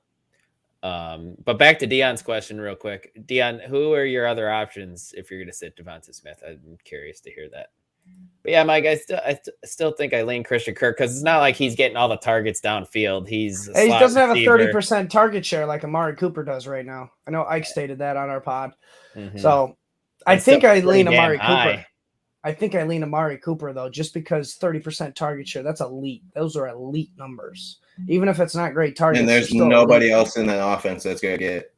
But back to Dion's question real quick. Dion, who are your other options if you're gonna sit Devonta Smith? I'm curious to hear that. But yeah, Mike, I still think I lean Christian Kirk because it's not like he's getting all the targets downfield. He doesn't have a 30% target share like Amari Cooper does right now. I know Ike stated that on our pod. Mm-hmm. So I think I lean Amari Cooper. I think I lean Amari Cooper, though, just because 30% target share, that's elite. Those are elite numbers. Even if it's not great targets. And there's nobody else in that offense that's going to get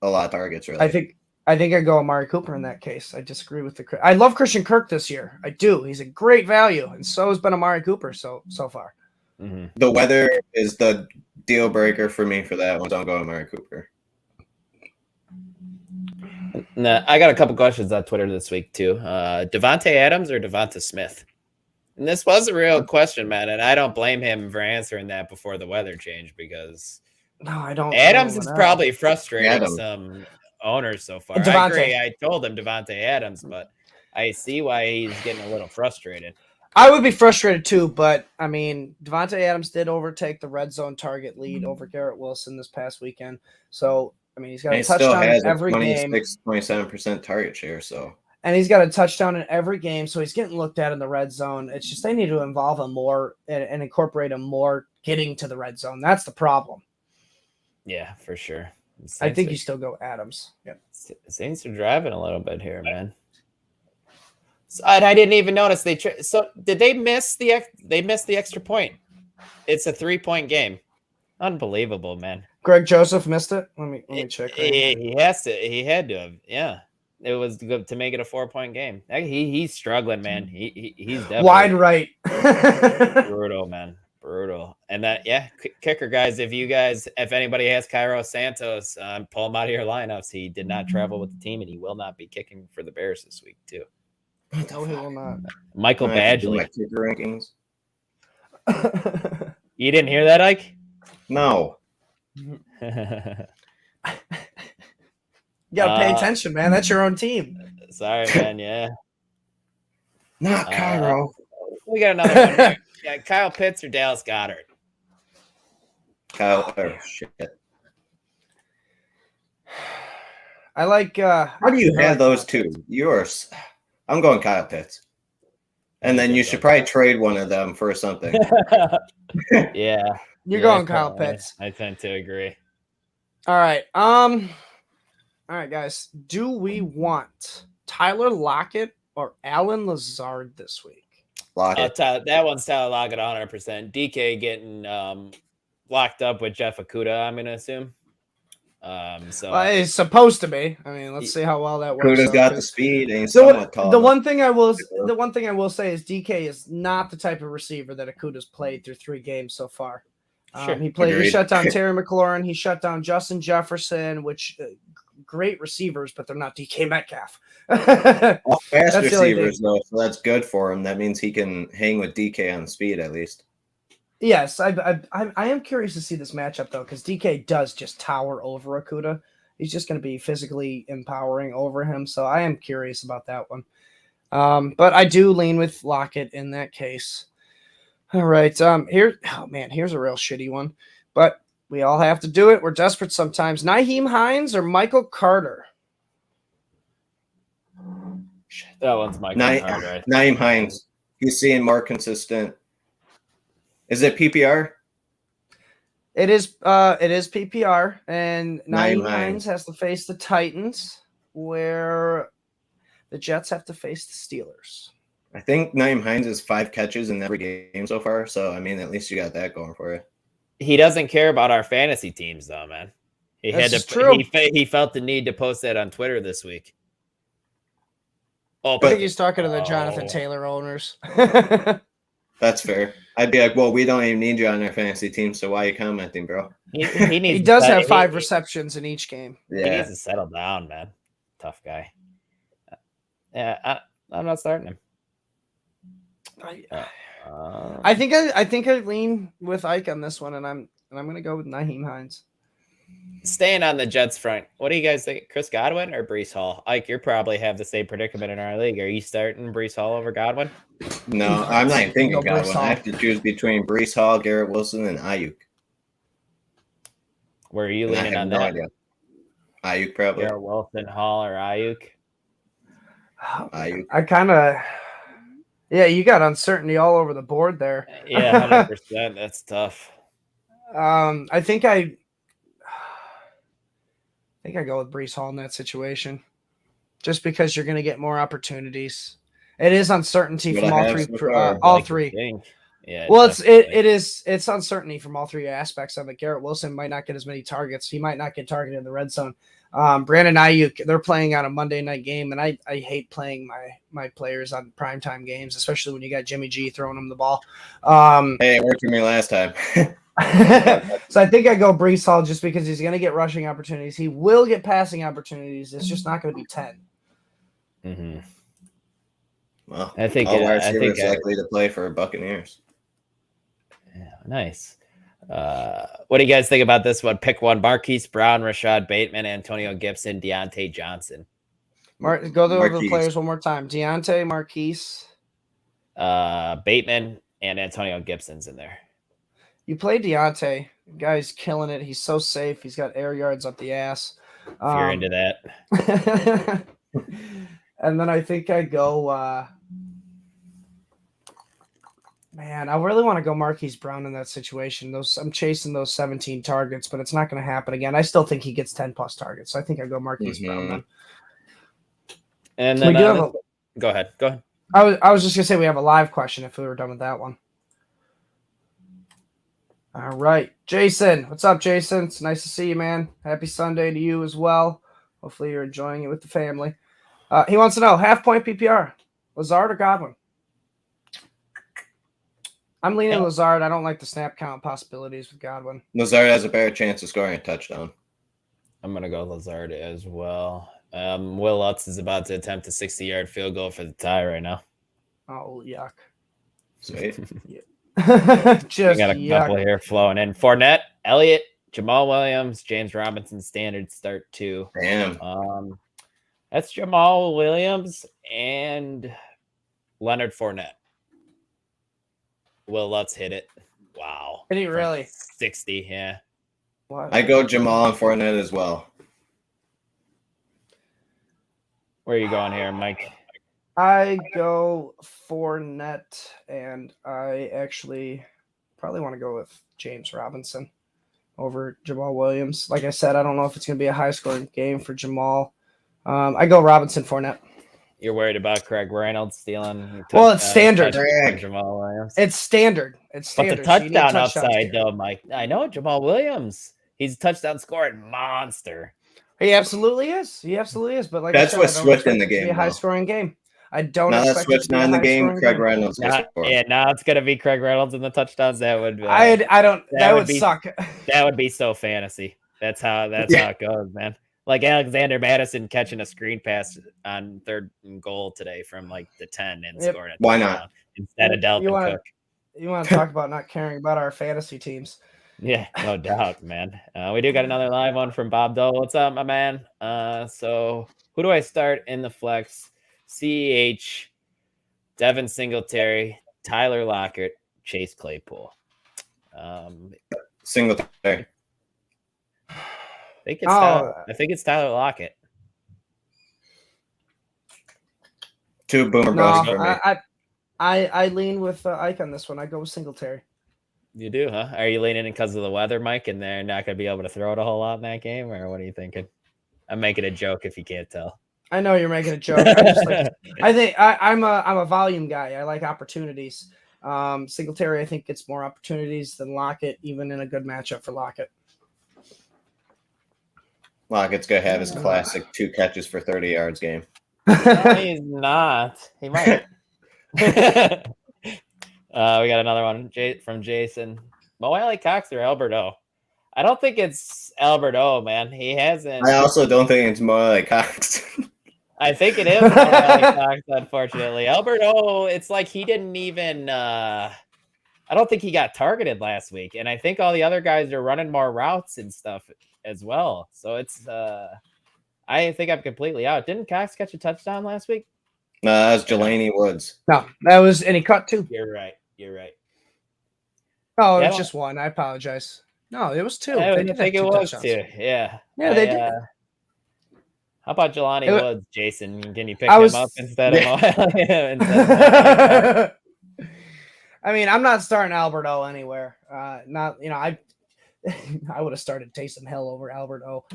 a lot of targets, really. I think I go Amari Cooper in that case. I disagree with I love Christian Kirk this year. I do. He's a great value, and so has been Amari Cooper so far. Mm-hmm. The weather is the deal breaker for me for that one. So I'm going Amari Cooper. Nah, I got a couple questions on Twitter this week too. Devontae Adams or Devonta Smith? And this was a real question, man, and I don't blame him for answering that before the weather changed because I don't. Adams is probably frustrating some owners so far. I agree. I told him Devontae Adams, but I see why he's getting a little frustrated. I would be frustrated too, but I mean, Devontae Adams did overtake the red zone target lead over Garrett Wilson this past weekend, so. I mean, he's got a touchdown in every game. 27% target share, and he's got a touchdown in every game, so he's getting looked at in the red zone. It's just they need to involve him more and incorporate him more getting to the red zone. That's the problem. Yeah, for sure. I think you still go Adams. Yep. Saints are driving a little bit here, man. So, and I didn't even notice so did they miss the extra point? It's a 3-point game. Unbelievable, man. Greg Joseph missed it. Let me check. He has to. He had to have. Yeah, it was good to make it a 4-point game. He's struggling, man. He's definitely wide right. Brutal, man. Brutal. And that, kicker guys. If anybody has Cairo Santos, pull him out of your lineups. He did not travel with the team, and he will not be kicking for the Bears this week too. No, he will not. Michael Badgley. My kicker rankings. You didn't hear that, Ike? No. You gotta pay attention, man. That's your own team. Sorry, man. Yeah. Not Cairo. We got another one here. Yeah, Kyle Pitts or Dallas Goedert? Shit. I like. How do you have those two? I'm going Kyle Pitts. And then you should probably trade one of them for something. Yeah. You're going Kyle Pitts. I tend to agree. All right. All right, guys. Do we want Tyler Lockett or Alan Lazard this week? Lockett. That one's Tyler Lockett 100%. DK getting locked up with Jeff Okudah, I'm going to assume. It's supposed to be. I mean, let's see how well that works. Okudah's got the speed and he's somewhat tall. The one thing I will say is DK is not the type of receiver that Okudah's played through 3 games so far. Sure. He shut down Terry McLaurin. He shut down Justin Jefferson, which great receivers, but they're not DK Metcalf. All fast receivers, though, so that's good for him. That means he can hang with DK on speed at least. Yes, I am curious to see this matchup, though, because DK does just tower over Okudah. He's just going to be physically empowering over him, so I am curious about that one. But I do lean with Lockett in that case. All right, here's a real shitty one, but we all have to do it. We're desperate sometimes. Nyheim Hines or Michael Carter? That one's Michael Carter. Nyheim Hines. He's seeing more consistent. Is it PPR? It is PPR, and Nyheim Hines has to face the Titans, where the Jets have to face the Steelers. I think Nyheim Hines has 5 catches in every game so far, so I mean, at least you got that going for you. He doesn't care about our fantasy teams, though, man. He felt the need to post that on Twitter this week. I think he's talking to the Jonathan Taylor owners. That's fair. I'd be like, well, we don't even need you on our fantasy team, so why are you commenting, bro? He does have 5 receptions in each game. Yeah. He needs to settle down, man. Tough guy. Yeah, I'm not starting him. I think I lean with Ike on this one, and I'm going to go with Nyheim Hines. Staying on the Jets front, what do you guys think? Chris Godwin or Breece Hall? Ike, you probably have the same predicament in our league. Are you starting Breece Hall over Godwin? No, I'm not even thinking Go Breece Godwin. I Hall. have to choose between Breece Hall, Garrett Wilson, and Ayuk. Where are you And I leaning have on no that? idea. Ayuk probably. Garrett Wilson, Hall, or Ayuk? Ayuk. I kind of, yeah, you got uncertainty all over the board there. Yeah, 100%. That's tough. I think I go with Breece Hall in that situation, just because you're going to get more opportunities. It is uncertainty What from I all have three. so far. All Like you three. think. Yeah. Well, definitely. it's uncertainty from all three aspects of it. Garrett Wilson might not get as many targets. He might not get targeted in the red zone. Brandon Ayuk, they're playing on a Monday night game, and I hate playing my players on primetime games, especially when you got Jimmy G throwing them the ball. Hey, it worked for me last time. So I think I go Breece Hall just because he's going to get rushing opportunities. He will get passing opportunities. It's just not going to be 10. Mm-hmm. Well, I think all wide I think receivers likely to play for Buccaneers. Yeah, nice. What do you guys think about this one? Pick one: Marquis Brown, Rashad Bateman, Antonio Gibson, Deontay Johnson. Go over the Marquise. players one more time. Deontay, Marquise. Bateman and Antonio Gibson's in there. You play Deontay. Guy's killing it. He's so safe. He's got air yards up the ass. If you're into that. And then I think I go man, I really want to go Marquise Brown in that situation. I'm chasing those 17 targets, but it's not going to happen again. I still think he gets 10 plus targets. So I think I go Marquise Brown then. And then we do have go ahead. I was just going to say we have a live question if we were done with that one. All right. Jason. What's up, Jason? It's nice to see you, man. Happy Sunday to you as well. Hopefully you're enjoying it with the family. He wants to know, half-point PPR, Lazard or Godwin? I'm leaning Lazard. I don't like the snap count possibilities with Godwin. Lazard has a better chance of scoring a touchdown. I'm going to go Lazard as well. Will Lutz is about to attempt a 60-yard field goal for the tie right now. Oh, yuck. Sweet. Just we got a couple here flowing in. Fournette, Elliott, Jamal Williams, James Robinson, standard start 2. Damn. That's Jamal Williams and Leonard Fournette. Will Lutz hit it. Wow. Did he really? 60, yeah. What? I go Jamal and Fournette as well. Where are you going here, Mike? I go Fournette, and I actually probably want to go with James Robinson over Jamal Williams. Like I said, I don't know if it's going to be a high-scoring game for Jamal. I go Robinson, Fournette. You're worried about Craig Reynolds stealing? Well, it's standard. Jamal Williams. It's standard. It's standard. But the touchdown upside, though, Mike. I know Jamal Williams. He's a touchdown scoring monster. He absolutely is. But like that's I said, what's switched in the game. Be a high-scoring game. I don't now expect switched in the game. Craig Reynolds. Now it's gonna be Craig Reynolds in the touchdowns. That would. I don't. That would suck. That would be so fantasy. That's how it goes, man. Like Alexander Madison catching a screen pass on 3rd and goal today from like the 10 and scoring it. Why not? Instead of Dalvin Cook. You want to talk about not caring about our fantasy teams? Yeah, no doubt, man. We do got another live one from Bob Dole. What's up, my man? So who do I start in the flex? CEH, Devin Singletary, Tyler Lockett, Chase Claypool. Singletary. I think it's Tyler Lockett. 2 boomer busts for me. I lean with Ike on this one. I go with Singletary. You do, huh? Are you leaning because of the weather, Mike, and they're not going to be able to throw it a whole lot in that game, or what are you thinking? I'm making a joke if you can't tell. I know you're making a joke. I think I'm a volume guy. I like opportunities. Singletary, I think, gets more opportunities than Lockett, even in a good matchup for Lockett. Lockett's going to have his classic 2 catches for 30 yards game. No, he's not. He might. We got another one from Jason. Mo Alley Cox or Albert O? I don't think it's Albert O, man. He hasn't. I also don't think it's Mo Alley Cox. I think it is Mo Alley Cox, unfortunately. Albert O, it's like he didn't even I don't think he got targeted last week. And I think all the other guys are running more routes and stuff as well. So it's I think I'm completely out. Didn't Cox catch a touchdown last week? No, that was Jelani Woods. No, that was, and he caught 2. You're right. You're right. Oh, it Yeah, was just 1. I apologize. No, it was 2. I They didn't did think have it 2 was touchdowns. 2. Yeah. Yeah, they did. How about Jelani It wa- Woods, Jason? Can you pick I him was- up instead of I mean, I'm not starting Alberto anywhere. Not, I would have started Taysom Hill over Alberto.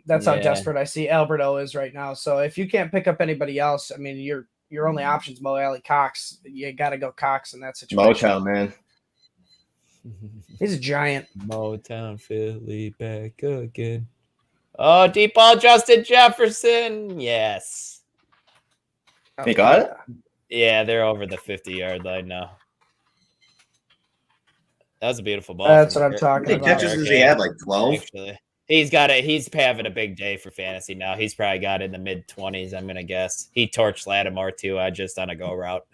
That's how Yeah. desperate I see Alberto is right now. So if you can't pick up anybody else, I mean, your only options Mo Alley Cox. You got to go Cox in that situation. Motown, man. He's a giant. Motown Philly back again. Oh, deep ball, Justin Jefferson. Yes. He got it? Yeah, they're over the 50-yard line now. That was a beautiful ball. That's from what I'm Kirk. How talking many about. catches does he have? Like 12? Actually, he's got it. He's having a big day for fantasy now. He's probably got it in the mid-20s. I'm gonna guess. He torched Lattimore too. Just on a go route.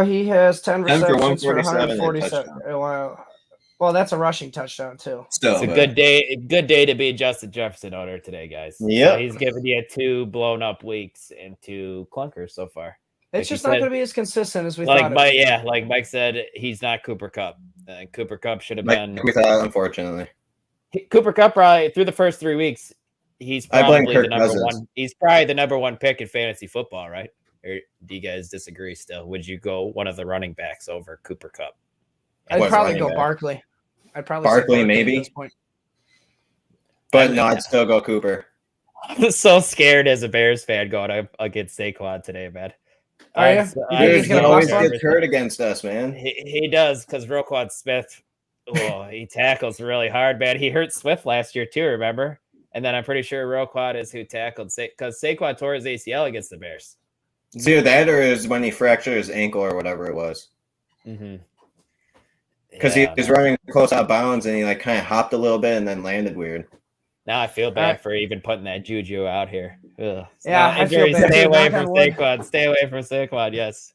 He has 10 10 for receptions for 147 and a 147. Well, that's a rushing touchdown too. Still, It's a but- good day. Good day to be a Justin Jefferson owner today, guys. Yep. So he's given you 2 blown up weeks and 2 clunkers so far. It's Like just you not said- going to be as consistent as we Like thought. Mike, yeah, like Mike said, he's not Cooper Kupp. Cooper Kupp should have been. Like we thought, unfortunately. Cooper Kupp probably through the first 3 weeks. He's I blame probably Kirk the number Cousins. 1. He's probably the number 1 pick in fantasy football, right? Or do you guys disagree? Still, would you go one of the running backs over Cooper Kupp? I'd What probably running go back? Barkley. I'd probably say Barkley, Barkley maybe? at this point. But no, I'd still go Cooper. I'm so scared as a Bears fan going up against Saquon today, man. Are you? I'm You so- think I'm he's Dude, he gonna so always bust gets nervous. hurt against us, man. He does because Roquan Smith, he tackles really hard, man. He hurt Swift last year too, remember? And then I'm pretty sure Roquan is who tackled because Saquon tore his ACL against the Bears. It's either that or is when he fractured his ankle or whatever it was. Mm-hmm. Because he was running close out of bounds and he like kind of hopped a little bit and then landed weird. Now I feel bad for even putting that Juju out here. Ugh. Yeah, Not I feel injuries. bad Stay too. away Knock from on wood. Saquon. Stay away from Saquon. Yes,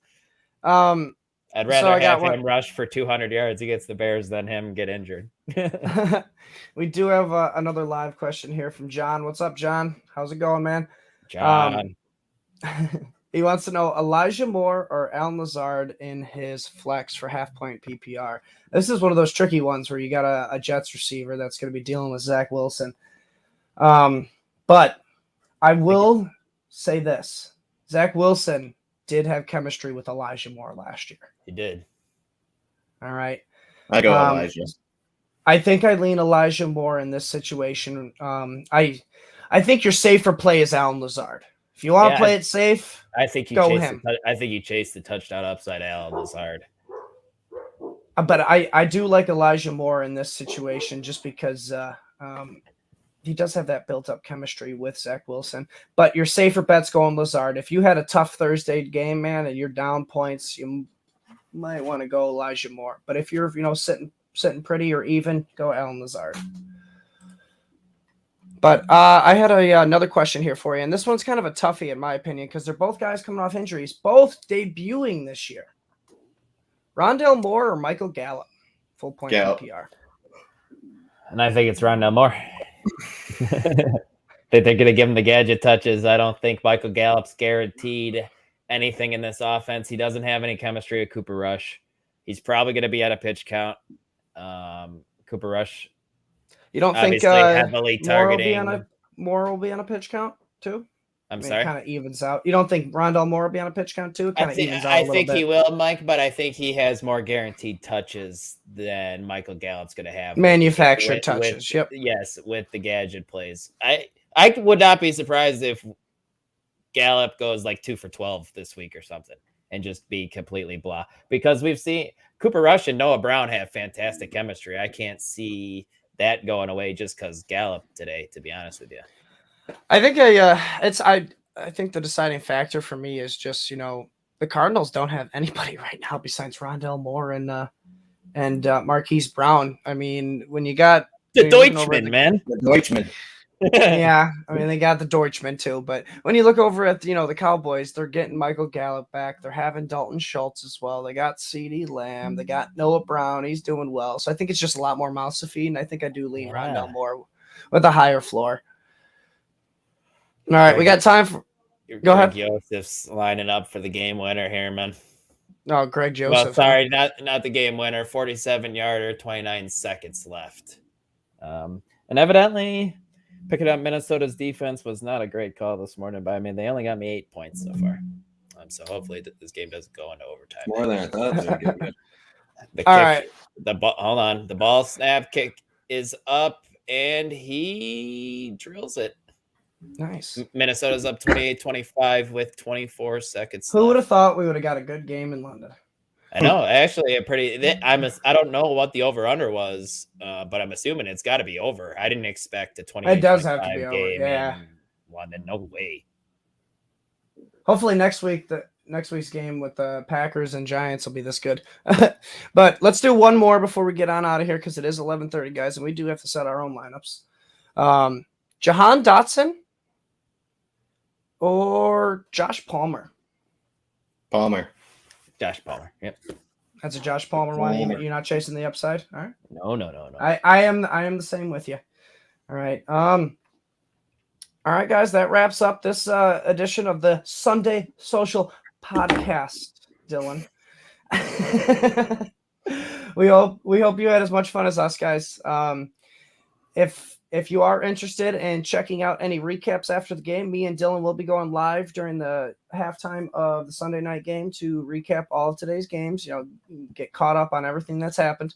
Um, I'd So rather I got have one- him rush for 200 yards against the Bears than him get injured. we do have another live question here from John. What's up, John? How's it going, man? John, He wants to know Elijah Moore or Allen Lazard in his flex for half-point PPR. This is one of those tricky ones where you got a Jets receiver that's going to be dealing with Zach Wilson. But I will say this. Zach Wilson did have chemistry with Elijah Moore last year. he did. All right. I go Um, Elijah. I think I lean Elijah Moore in this situation. I think your safer play is Allen Lazard. If you want to Yeah. play it safe, I think you Go chase. him. I think you chase the touchdown upside Allen Lazard. but I do like Elijah Moore in this situation just because he does have that built-up chemistry with Zach Wilson. But your safer bet's going Lazard. If you had a tough Thursday game, man, and you're down points, you might want to go Elijah Moore. But if you're sitting pretty or even, go Allen Lazard. But I had another question here for you, and this one's kind of a toughie in my opinion because they're both guys coming off injuries, both debuting this year. Rondale Moore or Michael Gallup, full point Gallup. PPR. And I think it's Rondell Moore. They're going to give him the gadget touches. I don't think Michael Gallup's guaranteed anything in this offense. He doesn't have any chemistry with Cooper Rush. He's probably going to be at a pitch count. Cooper Rush, You don't think obviously heavily targeting. Moore will be on a pitch count too? I'm I mean, sorry. it kind of evens out. You don't think Rondell Moore will be on a pitch count too? It kind of evens out a I little think bit. he will, Mike, but I think he has more guaranteed touches than Michael Gallup's going to have. Manufactured with- touches. Yep. Yes, with the gadget plays. I would not be surprised if Gallup goes like 2 for 12 this week or something and just be completely blah. Because we've seen Cooper Rush and Noah Brown have fantastic chemistry. I can't see that going away just because Gallup today, to be honest with you. I think I think the deciding factor for me is just, the Cardinals don't have anybody right now besides Rondell Moore and Marquis Brown. I mean, when you got The when you're looking over Deutschman, man. The Deutschman. Yeah, I mean they got the Deutschman too, but when you look over at the Cowboys, they're getting Michael Gallup back. They're having Dalton Schultz as well. They got CeeDee Lamb. They got Noah Brown. He's doing well. So I think it's just a lot more mouths to feed, and I think I do lean Rondell more with a higher floor. All right, we got time for. Go ahead. Joseph's lining up for the game winner here, man. No, Greg Joseph. Well, sorry, not the game winner. 47-yarder, 29 seconds left. And evidently, picking up Minnesota's defense was not a great call this morning, but I mean, they only got me 8 points so far. So hopefully this game doesn't go into overtime. More than I thought. All right. Hold on. The ball snap kick is up, and he drills it. Nice. Minnesota's up 28-25 with 24 seconds. Who would have thought we would have got a good game in London? I know. Actually, I don't know what the over-under was, but I'm assuming it's got to be over. I didn't expect a 28-25 It does have to be over. game Yeah. in London. No way. Hopefully next week's game with the Packers and Giants will be this good. But let's do one more before we get on out of here because it is 11:30, guys, and we do have to set our own lineups. Jahan Dotson or Josh Palmer? Palmer. Josh Palmer. Yep. That's a Josh Palmer one. You're not chasing the upside. All right. No. I am the same with you. All right. All right, guys. That wraps up this edition of the Sunday Social Podcast, Dylan. we hope you had as much fun as us, guys. If you are interested in checking out any recaps after the game, me and Dylan will be going live during the halftime of the Sunday night game to recap all of today's games, get caught up on everything that's happened.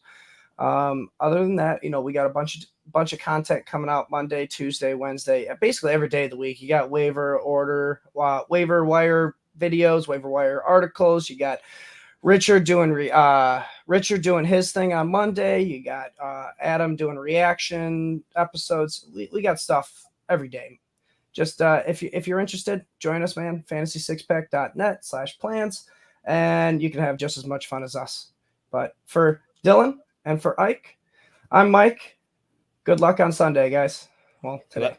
Other than that, we got a bunch of content coming out Monday, Tuesday, Wednesday, basically every day of the week. You got waiver wire videos, waiver wire articles. You got Richard doing his thing on Monday. You got Adam doing reaction episodes. We got stuff every day. Just if you're interested, join us, man. fantasy6pack.net/plans, and you can have just as much fun as us. But for Dylan and for Ike, I'm Mike. Good luck on Sunday, guys. Well, today.